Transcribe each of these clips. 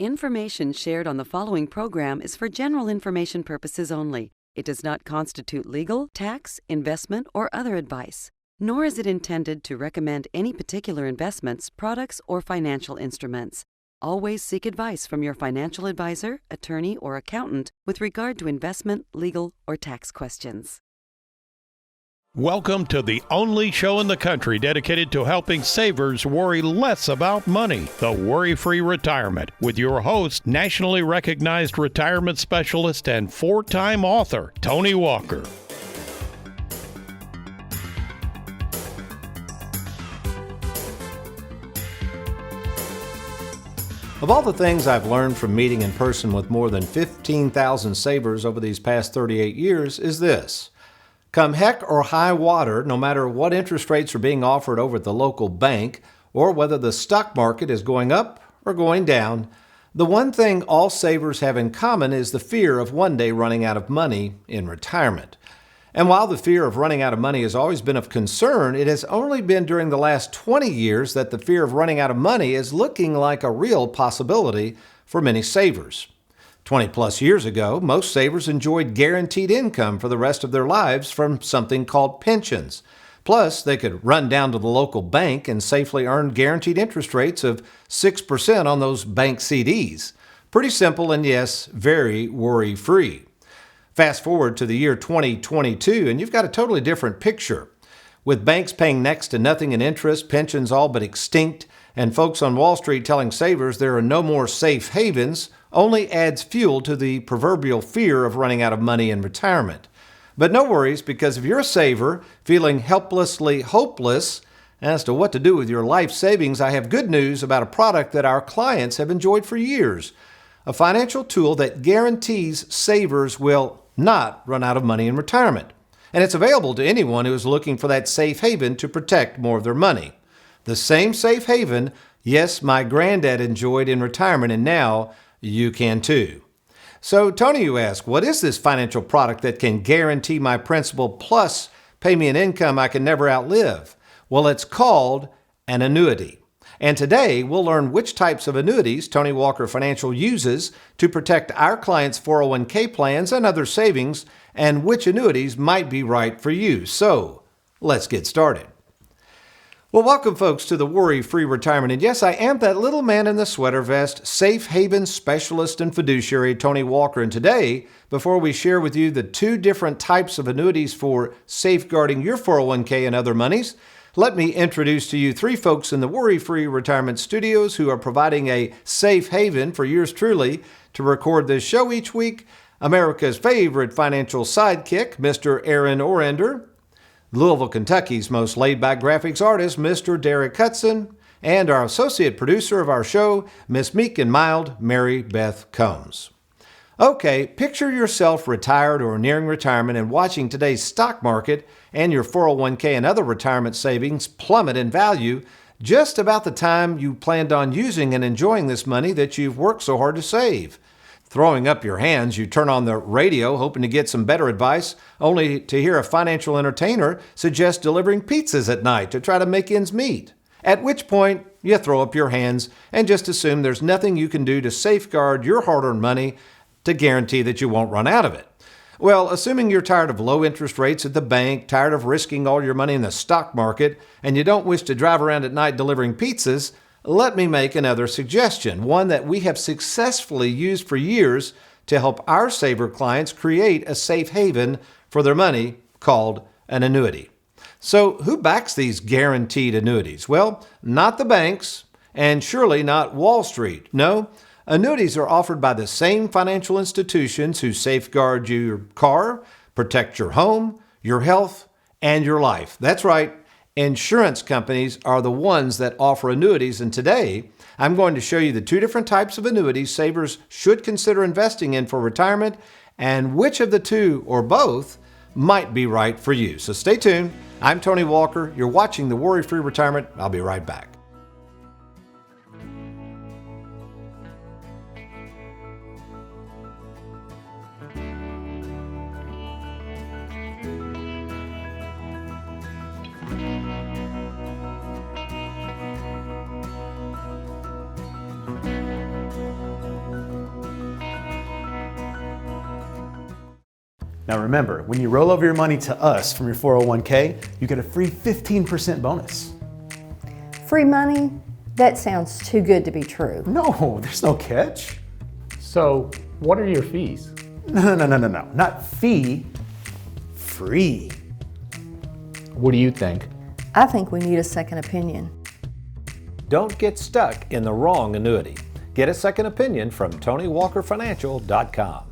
Information shared on the following program is for general information purposes only. It does not constitute legal, tax, investment, or other advice, nor is it intended to recommend any particular investments, products, or financial instruments. Always seek advice from your financial advisor, attorney, or accountant with regard to investment, legal, or tax questions. Welcome to the only show in the country dedicated to helping savers worry less about money, the WorryFree Retirement, with your host, nationally recognized retirement specialist and four-time author, Tony Walker. Of all the things I've learned from meeting in person with more than 15,000 savers over these past 38 years is this. Come heck or high water, no matter what interest rates are being offered over at the local bank or whether the stock market is going up or going down, the one thing all savers have in common is the fear of one day running out of money in retirement. And while the fear of running out of money has always been of concern, it has only been during the last 20 years that the fear of running out of money is looking like a real possibility for many savers. 20 plus years ago, most savers enjoyed guaranteed income for the rest of their lives from something called pensions. Plus, they could run down to the local bank and safely earn guaranteed interest rates of 6% on those bank CDs. Pretty simple and yes, very worry-free. Fast forward to the year 2022 and you've got a totally different picture. With banks paying next to nothing in interest, pensions all but extinct, and folks on Wall Street telling savers there are no more safe havens, only adds fuel to the proverbial fear of running out of money in retirement. But no worries, because if you're a saver feeling helplessly hopeless as to what to do with your life savings, I have good news about a product that our clients have enjoyed for years. A financial tool that guarantees savers will not run out of money in retirement. And it's available to anyone who is looking for that safe haven to protect more of their money. The same safe haven, yes, my granddad enjoyed in retirement, and now you can too. So, Tony, you ask, what is this financial product that can guarantee my principal plus pay me an income I can never outlive? Well, it's called an annuity. And today, we'll learn which types of annuities Tony Walker Financial uses to protect our clients' 401k plans and other savings, and which annuities might be right for you. So, let's get started. Well, welcome, folks, to the Worry-Free Retirement. And yes, I am that little man in the sweater vest, safe haven specialist and fiduciary, Tony Walker. And today, before we share with you the two different types of annuities for safeguarding your 401k and other monies, let me introduce to you three folks in the Worry-Free Retirement Studios who are providing a safe haven for yours truly to record this show each week. America's favorite financial sidekick, Mr. Aaron Orender. Louisville, Kentucky's most laid-back graphics artist, Mr. Derek Hudson, and our associate producer of our show, Miss Meek and Mild, Mary Beth Combs. Okay, picture yourself retired or nearing retirement and watching today's stock market and your 401k and other retirement savings plummet in value just about the time you planned on using and enjoying this money that you've worked so hard to save. Throwing up your hands, you turn on the radio hoping to get some better advice, only to hear a financial entertainer suggest delivering pizzas at night to try to make ends meet. At which point, you throw up your hands and just assume there's nothing you can do to safeguard your hard-earned money to guarantee that you won't run out of it. Well, assuming you're tired of low interest rates at the bank, tired of risking all your money in the stock market, and you don't wish to drive around at night delivering pizzas, let me make another suggestion, one that we have successfully used for years to help our saver clients create a safe haven for their money called an annuity. So who backs these guaranteed annuities? Well, not the banks, and surely not Wall Street. No, annuities are offered by the same financial institutions who safeguard your car, protect your home, your health, and your life. That's right. Insurance companies are the ones that offer annuities, and today I'm going to show you the two different types of annuities savers should consider investing in for retirement and which of the two or both might be right for you. So stay tuned. I'm Tony Walker. You're watching the Worry-Free Retirement. I'll be right back. Now remember, when you roll over your money to us from your 401k, you get a free 15% bonus. Free money? That sounds too good to be true. No, there's no catch. So, what are your fees? No, not fee, free. What do you think? I think we need a second opinion. Don't get stuck in the wrong annuity. Get a second opinion from TonyWalkerFinancial.com.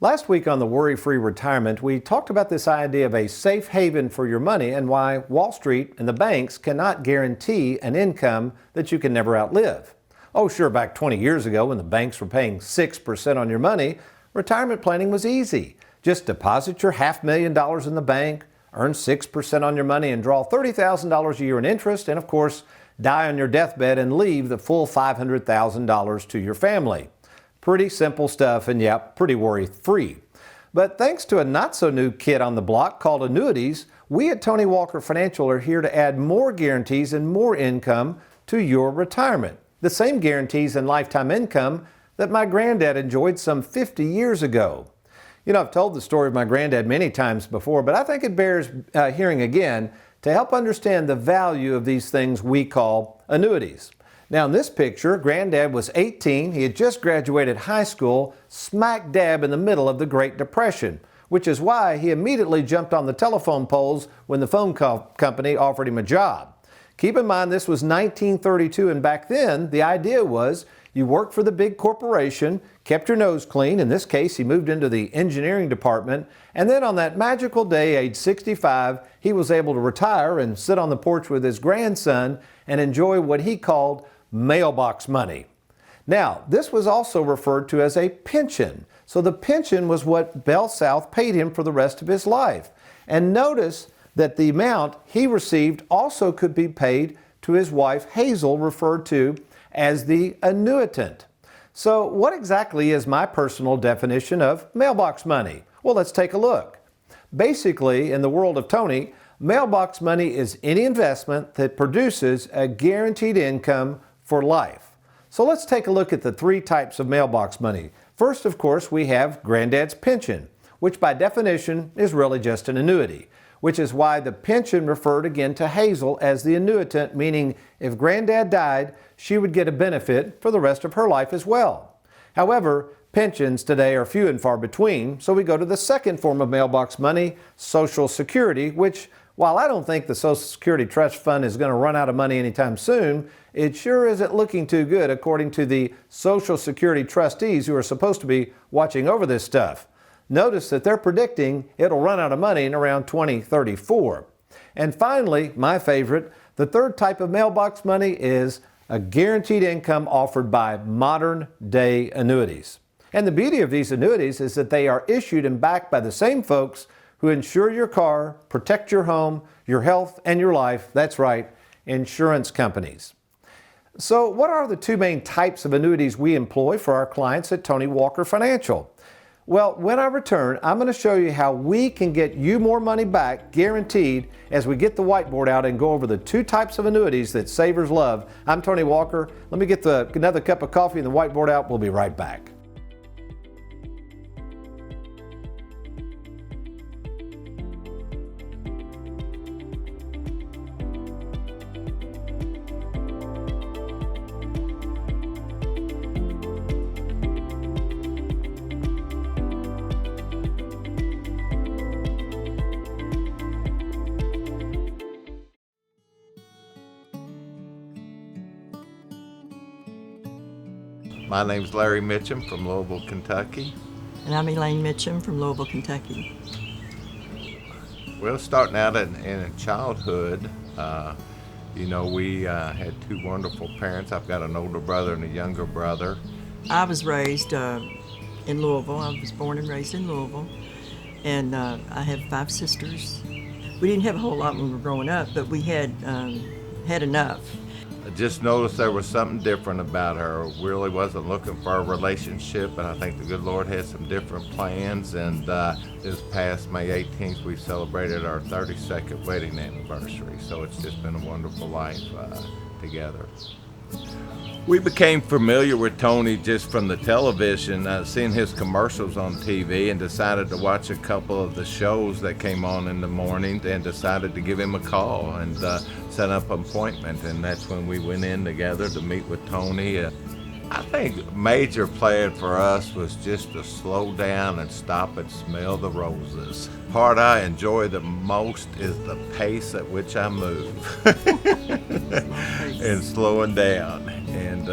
Last week on the WorryFree Retirement, we talked about this idea of a safe haven for your money and why Wall Street and the banks cannot guarantee an income that you can never outlive. Oh, sure, back 20 years ago when the banks were paying 6% on your money, retirement planning was easy. Just deposit your $500,000 in the bank, earn 6% on your money, and draw $30,000 a year in interest, and of course, die on your deathbed and leave the full $500,000 to your family. Pretty simple stuff, and yeah, pretty worry-free. But thanks to a not-so-new kid on the block called Annuities, we at Tony Walker Financial are here to add more guarantees and more income to your retirement. The same guarantees and lifetime income that my granddad enjoyed some 50 years ago. You know, I've told the story of my granddad many times before, but I think it bears hearing again to help understand the value of these things we call annuities. Now in this picture, Granddad was 18. He had just graduated high school, smack dab in the middle of the Great Depression, which is why he immediately jumped on the telephone poles when the phone company offered him a job. Keep in mind this was 1932, and back then the idea was you worked for the big corporation, kept your nose clean. In this case, he moved into the engineering department, and then on that magical day, age 65, he was able to retire and sit on the porch with his grandson and enjoy what he called mailbox money. Now, this was also referred to as a pension. So the pension was what Bell South paid him for the rest of his life. And notice that the amount he received also could be paid to his wife Hazel, referred to as the annuitant. So what exactly is my personal definition of mailbox money? Well, let's take a look. Basically, in the world of Tony, mailbox money is any investment that produces a guaranteed income for life. So let's take a look at the three types of mailbox money. First, of course, we have Granddad's pension, which by definition is really just an annuity, which is why the pension referred again to Hazel as the annuitant, meaning if Granddad died, she would get a benefit for the rest of her life as well. However, pensions today are few and far between, so we go to the second form of mailbox money, Social Security, which, while I don't think the Social Security Trust Fund is going to run out of money anytime soon, it sure isn't looking too good according to the Social Security trustees who are supposed to be watching over this stuff. Notice that they're predicting it'll run out of money in around 2034. And finally, my favorite, the third type of mailbox money is a guaranteed income offered by modern day annuities. And the beauty of these annuities is that they are issued and backed by the same folks who insure your car, protect your home, your health, and your life. That's right, insurance companies. So what are the two main types of annuities we employ for our clients at Tony Walker Financial? Well, when I return, I'm going to show you how we can get you more money back, guaranteed, as we get the whiteboard out and go over the two types of annuities that savers love. I'm Tony Walker. Let me get another cup of coffee and the whiteboard out. We'll be right back. My name's Larry Mitchum from Louisville, Kentucky. And I'm Elaine Mitchum from Louisville, Kentucky. Well, starting out in childhood, we had two wonderful parents. I've got an older brother and a younger brother. I was raised in Louisville. I was born and raised in Louisville. And I have 5 sisters. We didn't have a whole lot when we were growing up, but we had enough. I just noticed there was something different about her. Really wasn't looking for a relationship, but I think the good Lord had some different plans. And this past May 18th, we celebrated our 32nd wedding anniversary. So it's just been a wonderful life together. We became familiar with Tony just from the television, seeing his commercials on TV, and decided to watch a couple of the shows that came on in the morning, and decided to give him a call and set up an appointment. And that's when we went in together to meet with Tony. I think a major plan for us was just to slow down and stop and smell the roses. Part I enjoy the most is the pace at which I move and slowing down, and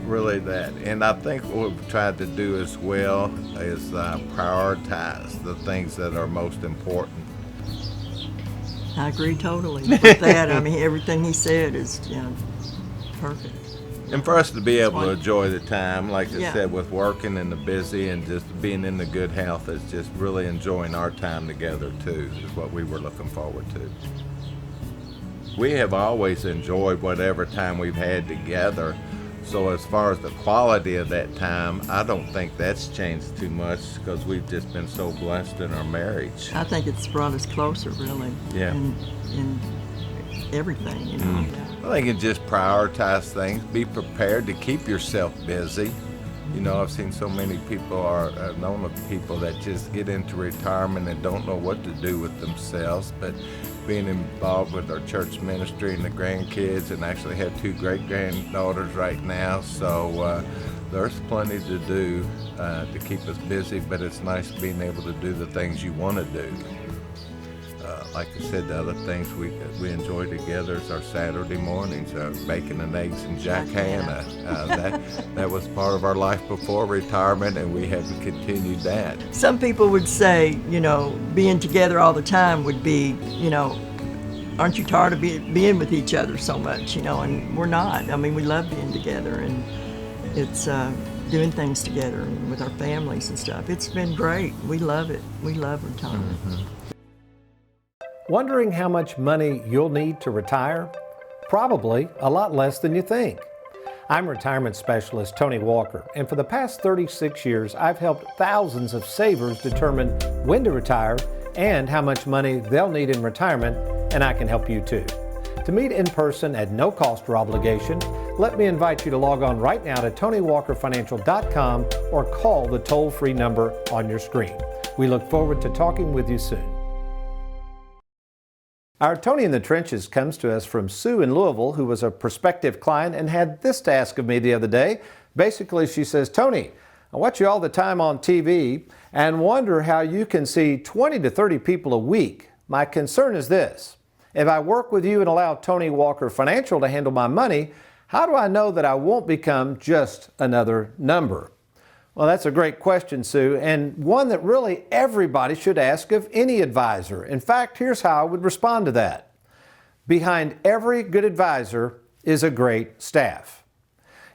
really that. And I think what we've tried to do as well is prioritize the things that are most important. I agree totally with that. I mean, everything he said is perfect. And for us to be able to enjoy the time, like I Yeah. said, with working and the busy and just being in the good health, is just really enjoying our time together too, is what we were looking forward to. We have always enjoyed whatever time we've had together. So as far as the quality of that time, I don't think that's changed too much, because we've just been so blessed in our marriage. I think it's brought us closer, really. Yeah. In everything, you know. I think you just prioritize things, be prepared to keep yourself busy. You know, I've seen so many people, I've known of people that just get into retirement and don't know what to do with themselves, but being involved with our church ministry and the grandkids, and actually have 2 great-granddaughters right now, so there's plenty to do to keep us busy, but it's nice being able to do the things you want to do. Like I said, the other things we enjoy together is our Saturday mornings, bacon and eggs and Jack Hanna. That was part of our life before retirement, and we have continued that. Some people would say, you know, being together all the time would be, you know, aren't you tired of being with each other so much, you know? And we're not. I mean, we love being together, and it's doing things together and with our families and stuff. It's been great. We love it. We love retirement. Mm-hmm. Wondering how much money you'll need to retire? Probably a lot less than you think. I'm retirement specialist Tony Walker, and for the past 36 years, I've helped thousands of savers determine when to retire and how much money they'll need in retirement, and I can help you too. To meet in person at no cost or obligation, let me invite you to log on right now to TonyWalkerFinancial.com or call the toll-free number on your screen. We look forward to talking with you soon. Our Tony in the Trenches comes to us from Sue in Louisville, who was a prospective client and had this to ask of me the other day. Basically, she says, Tony, I watch you all the time on TV and wonder how you can see 20 to 30 people a week. My concern is this: if I work with you and allow Tony Walker Financial to handle my money, how do I know that I won't become just another number? Well, that's a great question, Sue, and one that really everybody should ask of any advisor. In fact, here's how I would respond to that. Behind every good advisor is a great staff.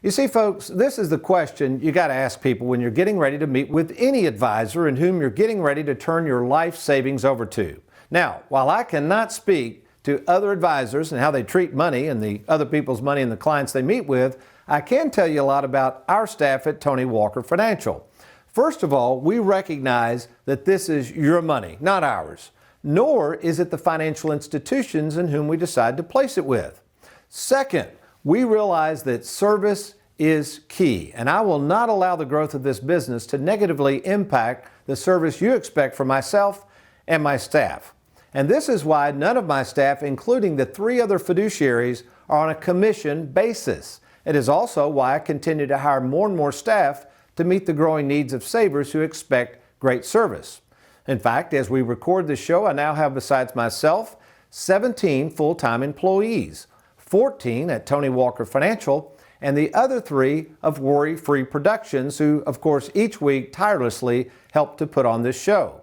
You see, folks, this is the question you got to ask people when you're getting ready to meet with any advisor in whom you're getting ready to turn your life savings over to. Now, while I cannot speak to other advisors and how they treat money and the other people's money and the clients they meet with, I can tell you a lot about our staff at Tony Walker Financial. First of all, we recognize that this is your money, not ours, nor is it the financial institutions in whom we decide to place it with. Second, we realize that service is key, and I will not allow the growth of this business to negatively impact the service you expect from myself and my staff. And this is why none of my staff, including the 3 other fiduciaries, are on a commission basis. It is also why I continue to hire more and more staff to meet the growing needs of savers who expect great service. In fact, as we record this show, I now have, besides myself, 17 full-time employees, 14 at Tony Walker Financial, and the other 3 of WorryFree Productions, who, of course, each week tirelessly help to put on this show.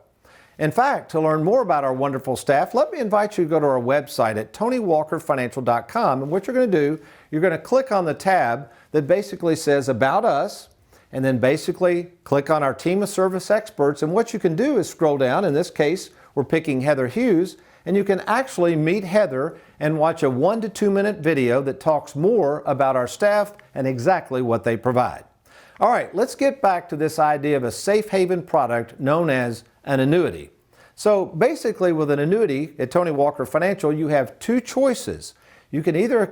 In fact, to learn more about our wonderful staff, let me invite you to go to our website at TonyWalkerFinancial.com. And what you're going to do, you're going to click on the tab that basically says About Us, and then basically click on our team of service experts. And what you can do is scroll down. In this case, we're picking Heather Hughes, and you can actually meet Heather and watch a 1 to 2 minute video that talks more about our staff and exactly what they provide. All right, let's get back to this idea of a safe haven product known as an annuity. So basically, with an annuity at Tony Walker Financial, you have 2 choices. You can either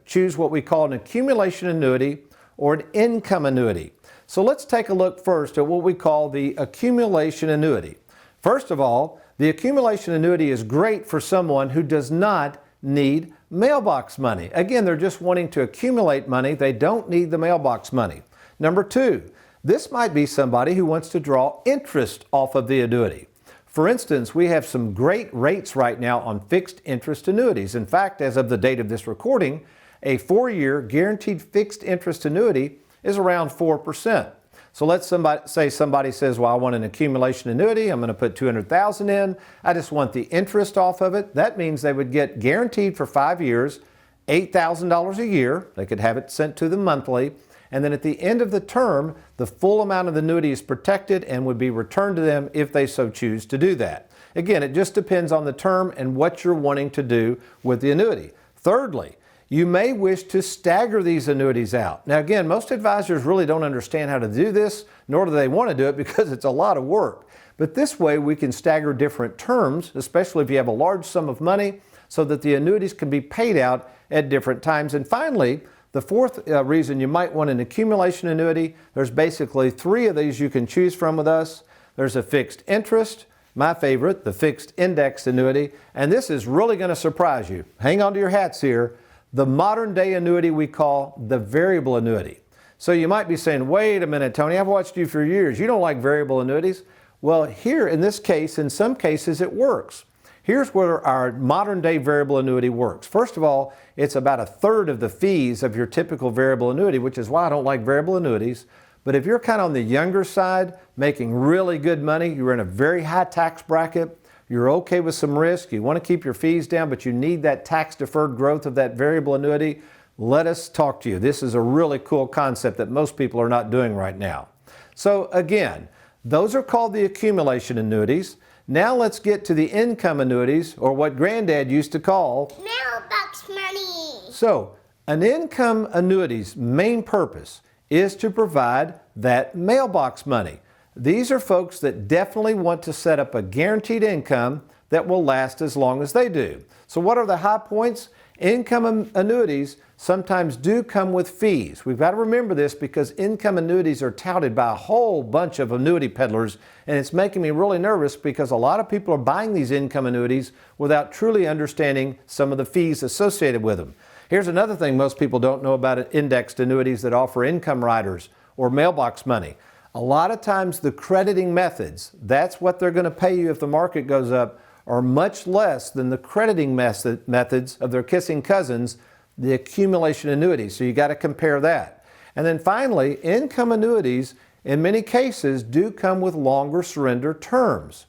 choose what we call an accumulation annuity or an income annuity. So let's take a look first at what we call the accumulation annuity. First of all, the accumulation annuity is great for someone who does not need mailbox money. Again, they're just wanting to accumulate money. They don't need the mailbox money. Number two, this might be somebody who wants to draw interest off of the annuity. For instance, we have some great rates right now on fixed interest annuities. In fact, as of the date of this recording, a 4-year guaranteed fixed interest annuity is around 4%. So let's say somebody says, well, I want an accumulation annuity. I'm going to put $200,000 in. I just want the interest off of it. That means they would get guaranteed for 5 years, $8,000 a year. They could have it sent to them monthly. And then at the end of the term, the full amount of the annuity is protected and would be returned to them if they so choose to do that. Again, it just depends on the term and what you're wanting to do with the annuity. Thirdly, you may wish to stagger these annuities out. Now again, most advisors really don't understand how to do this, nor do they want to do it because it's a lot of work. But this way we can stagger different terms, especially if you have a large sum of money, so that the annuities can be paid out at different times. And finally, the fourth reason you might want an accumulation annuity, there's basically 3 of these you can choose from with us. There's a fixed interest, my favorite, the fixed index annuity, and this is really going to surprise you. Hang on to your hats here. The modern day annuity we call the variable annuity. So you might be saying, wait a minute, Tony, I've watched you for years. You don't like variable annuities? Well, here in this case, in some cases it works. Here's where our modern day variable annuity works. First of all, it's about 1/3 of the fees of your typical variable annuity, which is why I don't like variable annuities. But if you're kind of on the younger side, making really good money, you're in a very high tax bracket, you're okay with some risk, you want to keep your fees down, but you need that tax-deferred growth of that variable annuity, let us talk to you. This is a really cool concept that most people are not doing right now. So again, those are called the accumulation annuities. Now let's get to the income annuities, or what Granddad used to call mailbox money. So an income annuity's main purpose is to provide that mailbox money. These are folks that definitely want to set up a guaranteed income that will last as long as they do. So what are the high points? Income annuities sometimes do come with fees. We've got to remember this because income annuities are touted by a whole bunch of annuity peddlers, and it's making me really nervous because a lot of people are buying these income annuities without truly understanding some of the fees associated with them. Here's another thing most people don't know about indexed annuities that offer income riders or mailbox money. A lot of times the crediting methods, that's what they're going to pay you if the market goes up, are much less than the crediting methods of their kissing cousins, the accumulation annuities. So you got to compare that. And then finally, income annuities in many cases do come with longer surrender terms.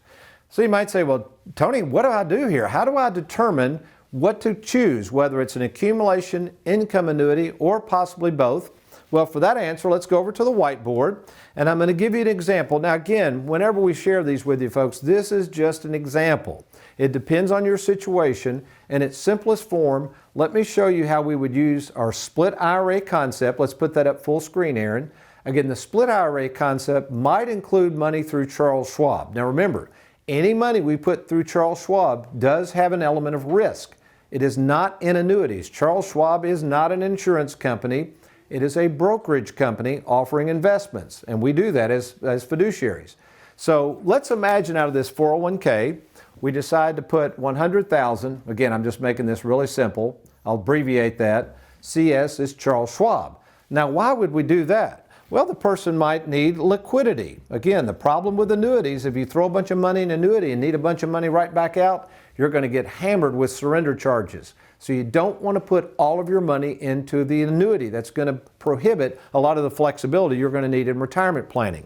So you might say, well, Tony, what do I do here? How do I determine what to choose, whether it's an accumulation, income annuity, or possibly both? Well, for that answer, let's go over to the whiteboard, and I'm going to give you an example. Now, again, whenever we share these with you folks, this is just an example. It depends on your situation. In its simplest form, let me show you how we would use our split IRA concept. Let's put that up full screen, Aaron. Again, the split IRA concept might include money through Charles Schwab. Now, remember, any money we put through Charles Schwab does have an element of risk. It is not in annuities. Charles Schwab is not an insurance company. It is a brokerage company offering investments, and we do that as fiduciaries. So let's imagine out of this 401k, we decide to put $100,000. Again, I'm just making this really simple. I'll abbreviate that. CS is Charles Schwab. Now, why would we do that? Well, the person might need liquidity. Again, the problem with annuities, if you throw a bunch of money in an annuity and need a bunch of money right back out, you're going to get hammered with surrender charges. So you don't want to put all of your money into the annuity. That's going to prohibit a lot of the flexibility you're going to need in retirement planning.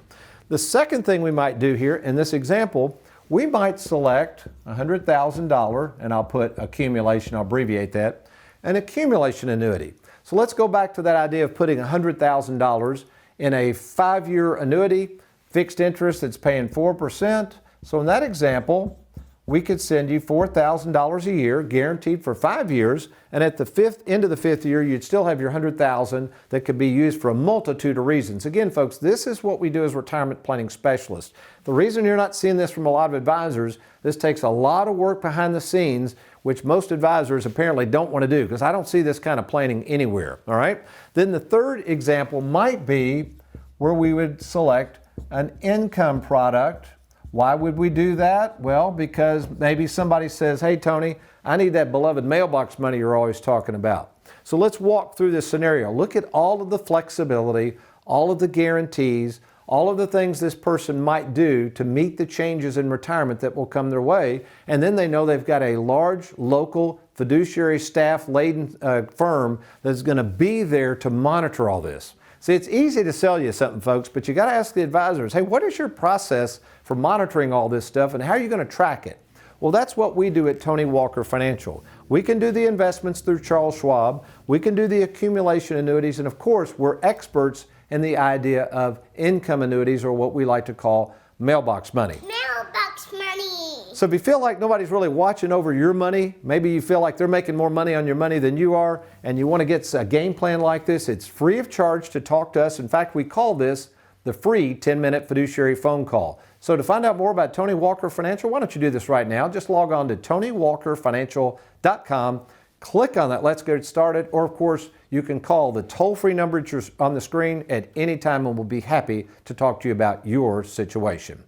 The second thing we might do here in this example, we might select $100,000, and I'll put accumulation, I'll abbreviate that, an accumulation annuity. So let's go back to that idea of putting $100,000 in a 5-year annuity, fixed interest that's paying 4%. So in that example, we could send you $4,000 a year, guaranteed for 5 years, and at the end of the 5th year, you'd still have your $100,000 that could be used for a multitude of reasons. Again, folks, this is what we do as retirement planning specialists. The reason you're not seeing this from a lot of advisors, this takes a lot of work behind the scenes. which most advisors apparently don't want to do because I don't see this kind of planning anywhere, all right? Then the third example might be where we would select an income product. Why would we do that? Well, because maybe somebody says, hey, Tony, I need that beloved mailbox money you're always talking about. So let's walk through this scenario. Look at all of the flexibility, all of the guarantees, all of the things this person might do to meet the changes in retirement that will come their way. And then they know they've got a large local fiduciary staff-laden firm that's going to be there to monitor all this. See, it's easy to sell you something, folks, but you got to ask the advisors, hey, what is your process for monitoring all this stuff and how are you going to track it? Well, that's what we do at Tony Walker Financial. We can do the investments through Charles Schwab. We can do the accumulation annuities. And of course, we're experts in the idea of income annuities, or what we like to call mailbox money. Mailbox money. So if you feel like nobody's really watching over your money, maybe you feel like they're making more money on your money than you are, and you want to get a game plan like this, it's free of charge to talk to us. In fact, we call this the free 10-minute fiduciary phone call. So to find out more about Tony Walker Financial, why don't you do this right now? Just log on to TonyWalkerFinancial.com, click on that Let's Get Started, or of course, you can call the toll-free number on the screen at any time and we'll be happy to talk to you about your situation.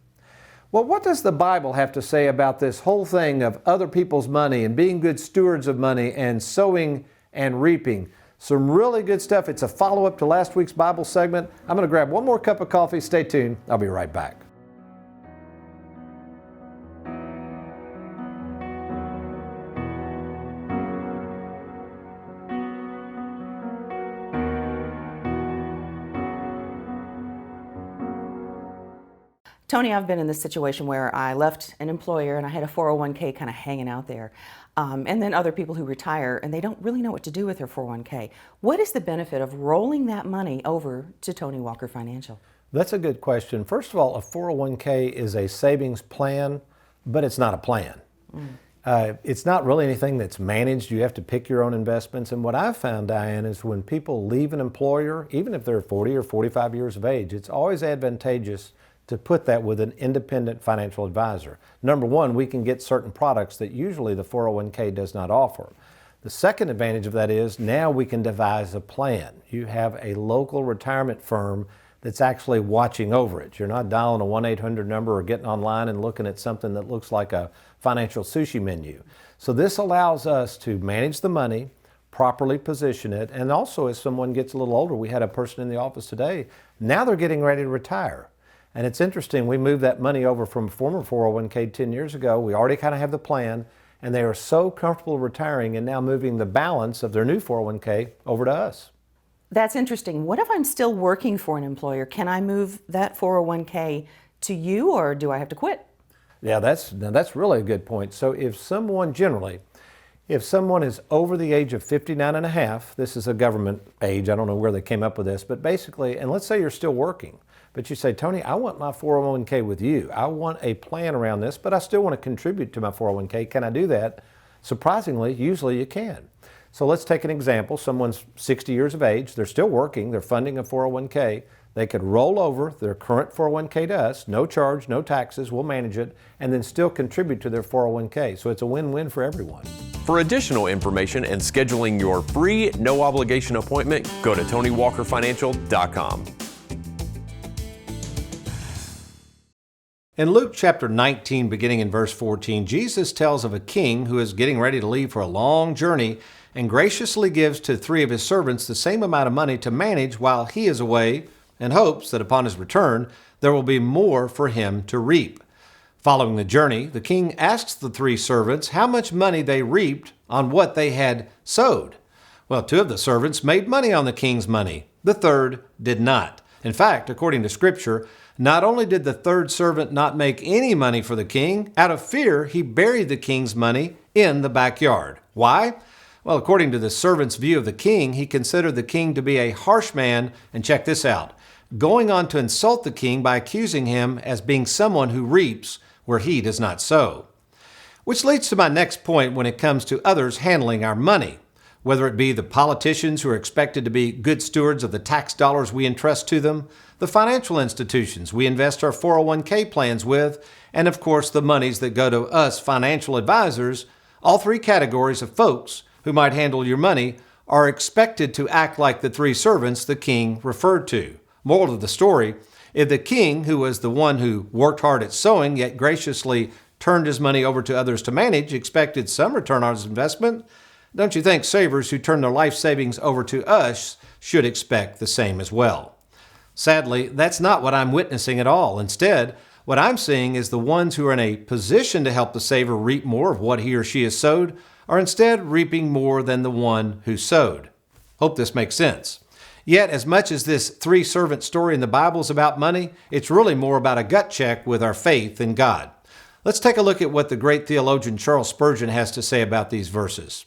Well, what does the Bible have to say about this whole thing of other people's money and being good stewards of money and sowing and reaping? Some really good stuff. It's a follow-up to last week's Bible segment. I'm going to grab one more cup of coffee. Stay tuned. I'll be right back. Tony, I've been in this situation where I left an employer and I had a 401k kind of hanging out there. And then other people who retire and they don't really know what to do with their 401k. What is the benefit of rolling that money over to Tony Walker Financial? That's a good question. First of all, a 401k is a savings plan, but it's not a plan. It's not really anything that's managed. You have to pick your own investments. And what I've found, Diane, is when people leave an employer, even if they're 40 or 45 years of age, it's always advantageous to put that with an independent financial advisor. Number one, we can get certain products that usually the 401k does not offer. The second advantage of that is now we can devise a plan. You have a local retirement firm that's actually watching over it. You're not dialing a 1-800 number or getting online and looking at something that looks like a financial sushi menu. So this allows us to manage the money, properly position it, and also as someone gets a little older, we had a person in the office today, now they're getting ready to retire. And it's interesting, we moved that money over from a former 401k 10 years ago. We already kind of have the plan, and they are so comfortable retiring and now moving the balance of their new 401k over to us. That's interesting. What if I'm still working for an employer? Can I move that 401k to you, or do I have to quit? Yeah, that's really a good point. So if someone is over the age of 59 and a half, this is a government age, I don't know where they came up with this, but basically, and let's say you're still working, but you say, Tony, I want my 401k with you. I want a plan around this, but I still want to contribute to my 401k. Can I do that? Surprisingly, usually you can. So let's take an example. Someone's 60 years of age. They're still working. They're funding a 401k. They could roll over their current 401k to us, no charge, no taxes, we'll manage it, and then still contribute to their 401k. So it's a win-win for everyone. For additional information and scheduling your free, no-obligation appointment, go to TonyWalkerFinancial.com. In Luke chapter 19, beginning in verse 14, Jesus tells of a king who is getting ready to leave for a long journey and graciously gives to 3 of his servants the same amount of money to manage while he is away, and hopes that upon his return there will be more for him to reap. Following the journey, the king asks the 3 servants how much money they reaped on what they had sowed. Well, 2 of the servants made money on the king's money. The 3rd did not. In fact, according to Scripture, not only did the 3rd servant not make any money for the king, out of fear he buried the king's money in the backyard. Why? Well, according to the servant's view of the king, he considered the king to be a harsh man, and check this out, going on to insult the king by accusing him as being someone who reaps where he does not sow. Which leads to my next point when it comes to others handling our money, whether it be the politicians who are expected to be good stewards of the tax dollars we entrust to them, the financial institutions we invest our 401k plans with, and of course the monies that go to us financial advisors. All three categories of folks who might handle your money are expected to act like the three servants the king referred to. Moral of the story, if the king, who was the one who worked hard at sowing yet graciously turned his money over to others to manage, expected some return on his investment, don't you think savers who turn their life savings over to us should expect the same as well? Sadly, that's not what I'm witnessing at all. Instead, what I'm seeing is the ones who are in a position to help the saver reap more of what he or she has sowed are instead reaping more than the one who sowed. Hope this makes sense. Yet, as much as this three-servant story in the Bible is about money, it's really more about a gut check with our faith in God. Let's take a look at what the great theologian Charles Spurgeon has to say about these verses.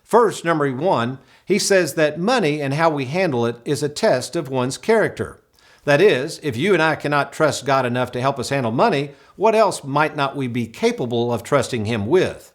First, number 1, he says that money and how we handle it is a test of one's character. That is, if you and I cannot trust God enough to help us handle money, what else might not we be capable of trusting Him with?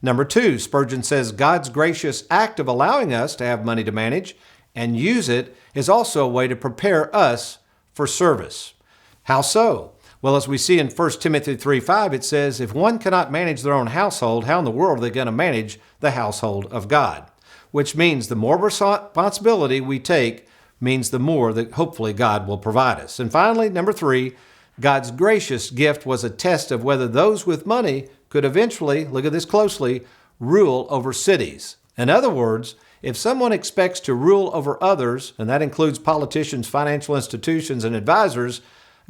Number 2, Spurgeon says God's gracious act of allowing us to have money to manage and use it is also a way to prepare us for service. How so? Well, as we see in 1 Timothy 3:5, it says, if one cannot manage their own household, how in the world are they going to manage the household of God? Which means the more responsibility we take means the more that hopefully God will provide us. And finally, number 3, God's gracious gift was a test of whether those with money could eventually, look at this closely, rule over cities. In other words, if someone expects to rule over others, and that includes politicians, financial institutions, and advisors,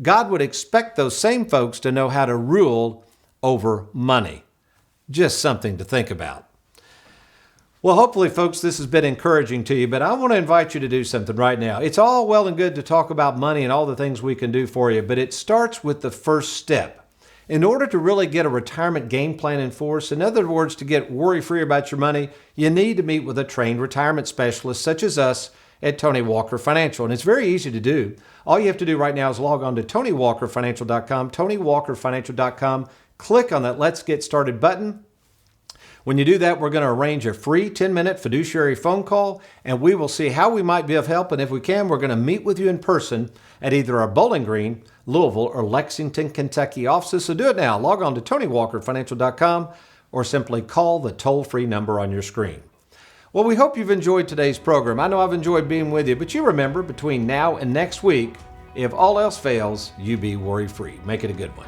God would expect those same folks to know how to rule over money. Just something to think about. Well, hopefully, folks, this has been encouraging to you, but I want to invite you to do something right now. It's all well and good to talk about money and all the things we can do for you, but it starts with the first step. In order to really get a retirement game plan in force, in other words, to get worry-free about your money, you need to meet with a trained retirement specialist such as us at Tony Walker Financial. And it's very easy to do. All you have to do right now is log on to TonyWalkerFinancial.com, TonyWalkerFinancial.com, click on that Let's Get Started button. When you do that, we're going to arrange a free 10-minute fiduciary phone call, and we will see how we might be of help. And if we can, we're going to meet with you in person at either our Bowling Green, Louisville, or Lexington, Kentucky offices. So do it now. Log on to TonyWalkerFinancial.com or simply call the toll-free number on your screen. Well, we hope you've enjoyed today's program. I know I've enjoyed being with you, but you remember, between now and next week, if all else fails, you be worry-free. Make it a good one.